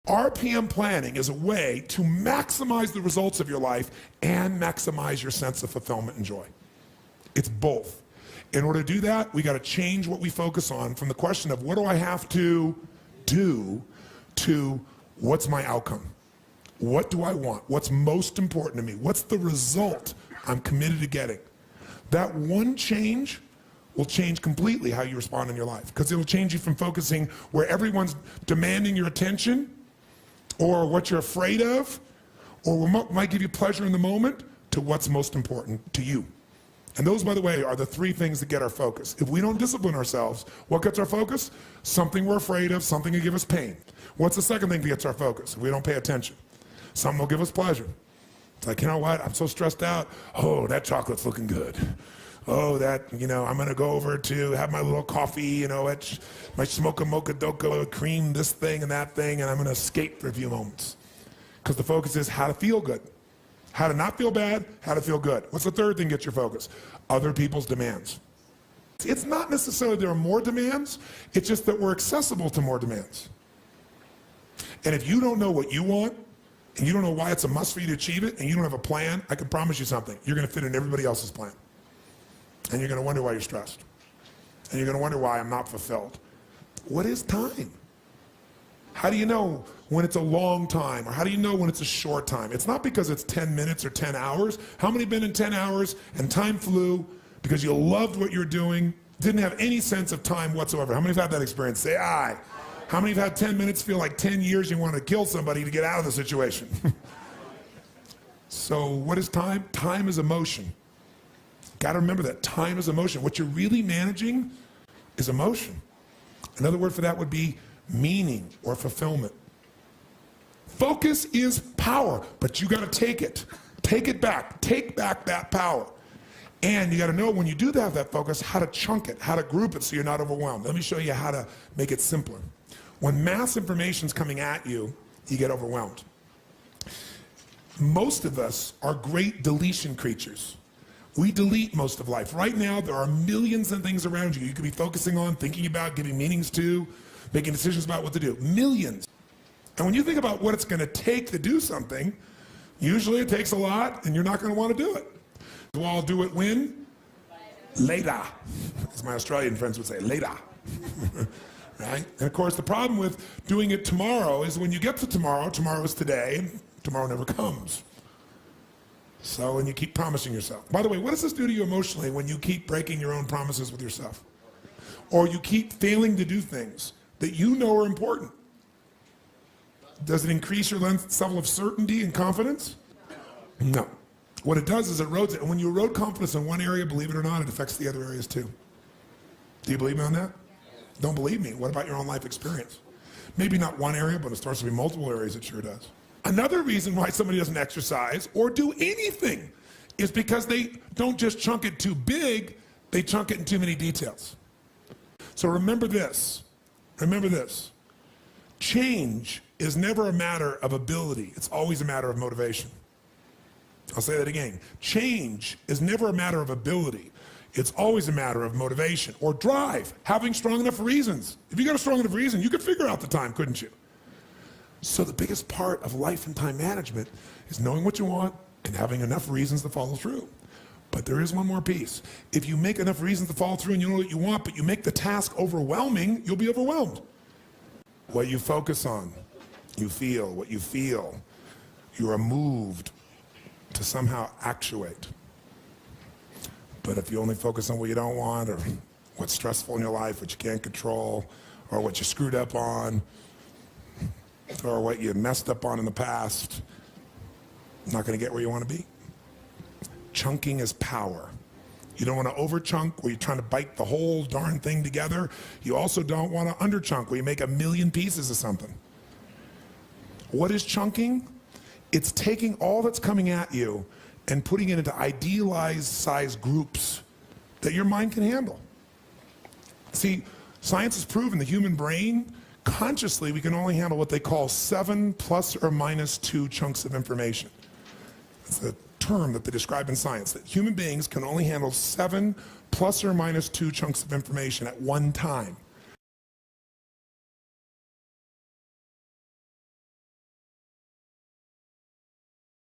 RPM planning is a way to maximize the results of your life and maximize your sense of fulfillment and joy. It's both. In order to do that, we got to change what we focus on from the question of what do I have to do to what's my outcome? What do I want? What's most important to me? What's the result I'm committed to getting? That one change will change completely how you respond in your life, because it'll change you from focusing where everyone's demanding your attention or what you're afraid of or what might give you pleasure in the moment to what's most important to you. And those, by the way, are the three things that get our focus. If we don't discipline ourselves, what gets our focus? Something we're afraid of, something that give us pain. What's the second thing that gets our focus if we don't pay attention? Something will give us pleasure. It's like, you know what, I'm so stressed out. Oh, that chocolate's looking good. Oh, that, I'm gonna go over to have my little coffee, my smoke a mocha doka, cream this thing and that thing, and I'm gonna escape for a few moments. Because the focus is how to feel good. How to not feel bad, how to feel good. What's the third thing that gets your focus? Other people's demands. It's not necessarily there are more demands, it's just that we're accessible to more demands. And if you don't know what you want, and you don't know why it's a must for you to achieve it, and you don't have a plan, I can promise you something. You're gonna fit in everybody else's plan. And you're gonna wonder why you're stressed. And you're gonna wonder why I'm not fulfilled. What is time? How do you know when it's a long time, or how do you know when it's a short time? It's not because it's 10 minutes or 10 hours. How many have been in 10 hours and time flew because you loved what you're doing, didn't have any sense of time whatsoever? How many have had that experience? Say aye. How many have had 10 minutes feel like 10 years you want to kill somebody to get out of the situation? So what is time? Time is emotion. Got to remember that time is emotion. What you're really managing is emotion. Another word for that would be meaning or fulfillment. Focus is power, but you got to take it. Take it back. Take back that power. And you got to know when you do have that focus, how to chunk it, how to group it so you're not overwhelmed. Let me show you how to make it simpler. When mass information's coming at you, you get overwhelmed. Most of us are great deletion creatures. We delete most of life. Right now, there are millions of things around you could be focusing on, thinking about, giving meanings to, making decisions about what to do. Millions. And when you think about what it's going to take to do something, usually it takes a lot, and you're not going to want to do it. So I'll do it when? Later. As my Australian friends would say, later. Right? And of course, the problem with doing it tomorrow is when you get to tomorrow, tomorrow is today, and tomorrow never comes. So, and you keep promising yourself. By the way, what does this do to you emotionally when you keep breaking your own promises with yourself? Or you keep failing to do things that you know are important? Does it increase your level of certainty and confidence? No. What it does is it erodes it. And when you erode confidence in one area, believe it or not, it affects the other areas too. Do you believe me on that? Don't believe me. What about your own life experience? Maybe not one area, but it starts to be multiple areas, it sure does. Another reason why somebody doesn't exercise or do anything is because they don't just chunk it too big, they chunk it in too many details. So remember this. Remember this. Change is never a matter of ability. It's always a matter of motivation. I'll say that again. Change is never a matter of ability. It's always a matter of motivation or drive, having strong enough reasons. If you got a strong enough reason, you could figure out the time, couldn't you? So the biggest part of life and time management is knowing what you want and having enough reasons to follow through. But there is one more piece. If you make enough reasons to follow through and you know what you want, but you make the task overwhelming, you'll be overwhelmed. What you focus on, you feel. What you feel, you are moved to somehow actuate. But if you only focus on what you don't want, or what's stressful in your life, what you can't control, or what you screwed up on, or what you messed up on in the past, you're not going to get where you want to be. Chunking is power. You don't want to over chunk where you're trying to bite the whole darn thing together. You also don't want to under chunk where you make a million pieces of something. What is chunking? It's taking all that's coming at you and putting it into idealized size groups that your mind can handle. See, science has proven the human brain, consciously, we can only handle what they call 7 ± 2 chunks of information. It's a term that they describe in science, that human beings can only handle 7 ± 2 chunks of information at one time.